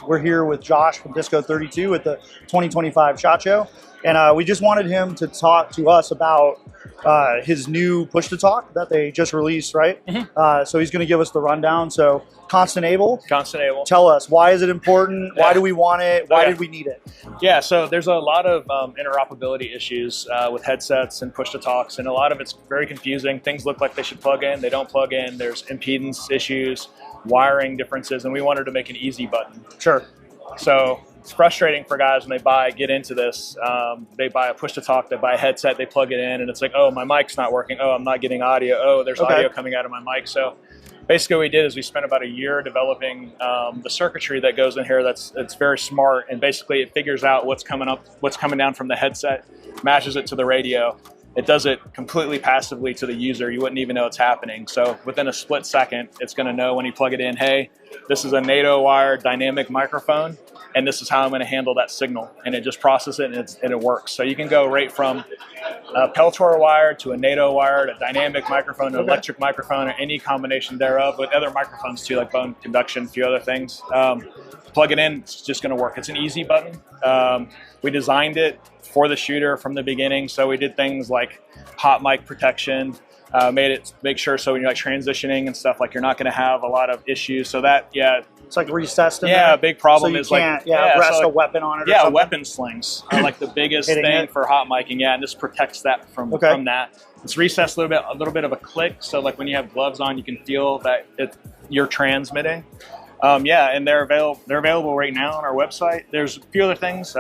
We're here with Josh from DISCO32 at the 2025 SHOT Show. And we just wanted him to talk to us about his new push-to-talk that they just released, right? Mm-hmm. So he's going to give us the rundown. So Constant Able. Constant Able. Tell us, why is it important? Why do we want it? Why did we need it? Yeah, so there's a lot of interoperability issues with headsets and push-to-talks, and a lot of it's very confusing. Things look like they should plug in, they don't plug in. There's impedance issues, wiring differences, and we wanted to make an easy button. Sure. So it's frustrating for guys when they get into this. They buy a push-to-talk, they buy a headset, they plug it in, and it's like, oh, my mic's not working. Oh, I'm not getting audio. Oh, there's audio coming out of my mic. So basically what we did is we spent about a year developing the circuitry that goes in here that's very smart, and basically it figures out what's coming down from the headset, matches it to the radio. It does it completely passively to the user. You wouldn't even know it's happening. So within a split second, it's going to know when you plug it in, hey, this is a NATO wired dynamic microphone, and this is how I'm going to handle that signal. And it just processes it, and it works. So you can go right from a Peltor wired to a NATO wired, a dynamic microphone, an electric microphone, or any combination thereof, with other microphones too, like bone conduction, a few other things. Plug it in, it's just going to work. It's an easy button. We designed it for the shooter from the beginning, so we did things like hot mic protection, make sure so when you're like transitioning and stuff, like you're not going to have a lot of issues. So that, it's like recessed in there. a big problem so is can't, like rest so a weapon on it. Yeah, weapon slings are like the biggest thing for hot micing. Yeah, and this protects that from that. It's recessed a little bit of a click, so like when you have gloves on, you can feel that you're transmitting. And they're available right now on our website. There's a few other things.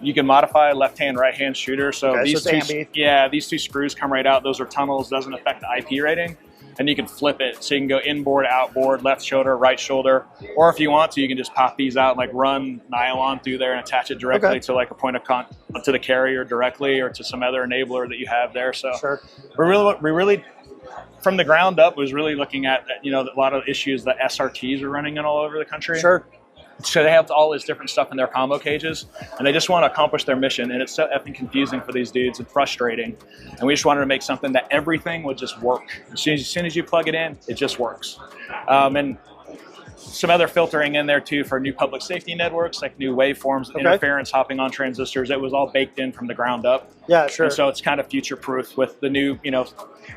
You can modify left-hand, right-hand shooter. So these two screws come right out. Those are tunnels. Doesn't affect the IP rating. And you can flip it. So you can go inboard, outboard, left shoulder, right shoulder. Or if you want to, you can just pop these out, like run nylon through there and attach it directly to like a point of contact to the carrier directly, or to some other enabler that you have there. So we really from the ground up was really looking at, a lot of issues that SRTs are running in all over the country. So they have all this different stuff in their combo cages, and they just want to accomplish their mission, and it's so effing confusing for these dudes and frustrating. And we just wanted to make something that everything would just work. As soon as you plug it in, it just works. And some other filtering in there too for new public safety networks, like new waveforms, interference, hopping on transistors. It was all baked in from the ground up. Yeah, sure. And so it's kind of future-proof with the new,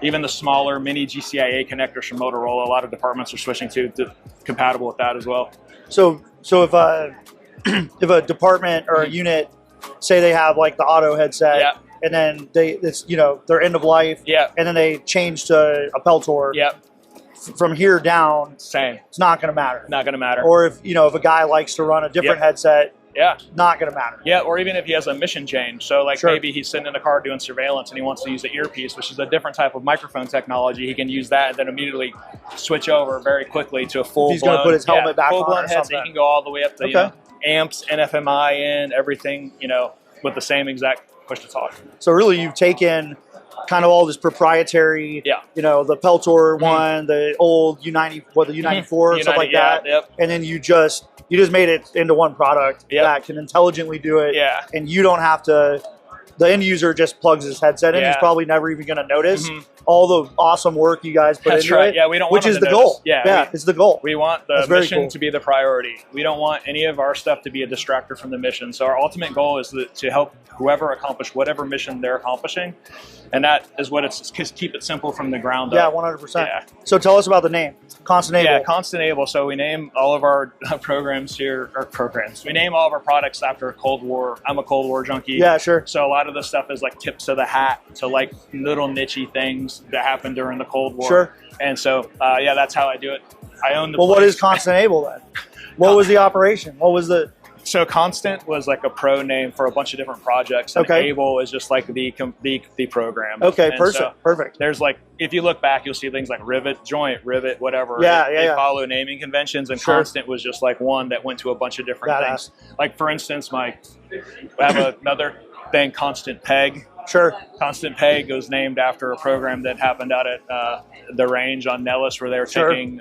even the smaller mini GCIA connectors from Motorola. A lot of departments are switching to compatible with that as well. So if a department or a unit, say they have like the auto headset, and then they're end of life, and then they change to a Peltor, from here down, same. It's not going to matter. Not going to matter. Or if a guy likes to run a different headset, not going to matter. Yeah, or even if he has a mission change. So like maybe he's sitting in the car doing surveillance and he wants to use the earpiece, which is a different type of microphone technology. He can use that and then immediately switch over very quickly to a full-blown. He's going to put his helmet back on or headset. He can go all the way up to amps, NFMI in, everything, with the same exact push-to-talk. So really you've taken kind of all this proprietary, the Peltor one, the old U90, the U-94, stuff like that. And then you just made it into one product that can intelligently do it. And you don't have to, the end user just plugs his headset in. He's probably never even going to notice all the awesome work you guys put into it. Yeah, we don't want which is the goal. It's the goal. We want the mission to be the priority. We don't want any of our stuff to be a distractor from the mission. So our ultimate goal is to help whoever accomplish whatever mission they're accomplishing. And that is what it's, keep it simple from the ground up. 100%. So tell us about the name, Constant Able. Yeah, Constant Able. So we name all of our programs here, we name all of our products after Cold War. I'm a Cold War junkie. Yeah, sure. So a lot of the stuff is like tips of the hat to like little nichey things that happened during the Cold War. Sure. And so, that's how I do it. I own the place. What is Constant Able then? What was the operation? What was the... So Constant was like a pro name for a bunch of different projects. And Able is just like the program. Okay, perfect. There's like, if you look back, you'll see things like Rivet, Joint, Rivet, whatever. They follow naming conventions, and Constant was just like one that went to a bunch of different things. Like for instance, I have another thing, Constant Peg. Sure. Constant Peg was named after a program that happened out at the range on Nellis, where they were taking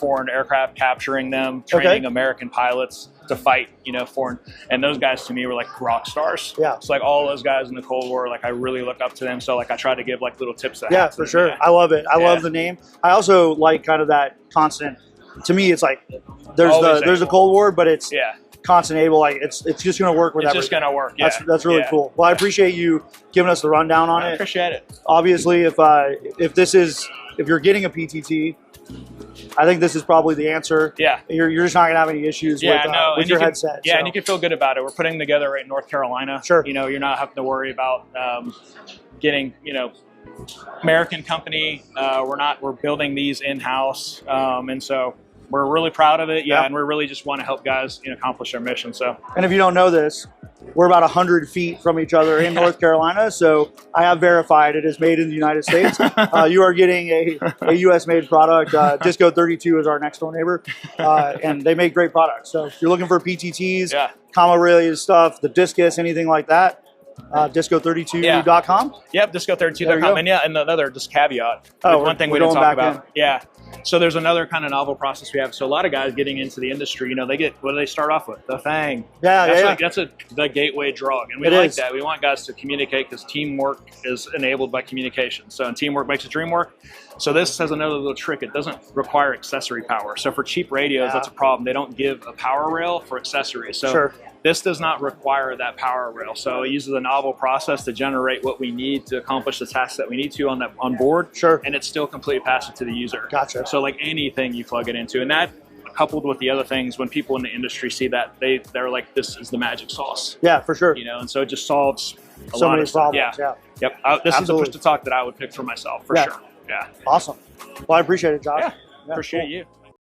foreign aircraft, capturing them, training American pilots to fight, foreign. And those guys to me were like rock stars. Yeah. It's like all those guys in the Cold War, like I really look up to them. So like I try to give like little tips. For sure. I love it. I love the name. I also like kind of that constant to me, it's like there's a Cold War, but it's constant able. Like it's just going to work with everything. It's just going to work. Yeah. That's really cool. Well, I appreciate you giving us the rundown on it. I appreciate it. Obviously, if you're getting a PTT, I think this is probably the answer. Yeah. You're just not going to have any issues with your headset. Yeah, and you can feel good about it. We're putting together right in North Carolina. Sure. You know, you're not having to worry about getting, you know, American company. We're building these in-house. And so we're really proud of it. Yeah. And we really just want to help guys, you know, accomplish their mission. So. And if you don't know this, we're about 100 feet from each other in North Carolina, so I have verified it is made in the United States. You are getting a U.S.-made product. DISCO32 is our next door neighbor, and they make great products. So if you're looking for PTTs, comma-related stuff, the discus, anything like that, DISCO32.com? Yep, DISCO32.com. And and another just caveat. One thing we didn't talk about. So there's another kind of novel process we have. So a lot of guys getting into the industry, you know, they get, what do they start off with? The FANG. That's the gateway drug. And we like that. We want guys to communicate because teamwork is enabled by communication. So teamwork makes the dream work. So this has another little trick. It doesn't require accessory power. So for cheap radios, that's a problem. They don't give a power rail for accessories. So this does not require that power rail. So it uses a novel process to generate what we need to accomplish the tasks that we need to on board. And it's still completely passive to the user. Gotcha. So like anything you plug it into, and that coupled with the other things, when people in the industry see that, they're like, this is the magic sauce. Yeah, for sure. You know, and so it just solves a so lot many of stuff. problems. This is the push to talk that I would pick for myself, for sure. Awesome. Well, I appreciate it, Josh. Appreciate you.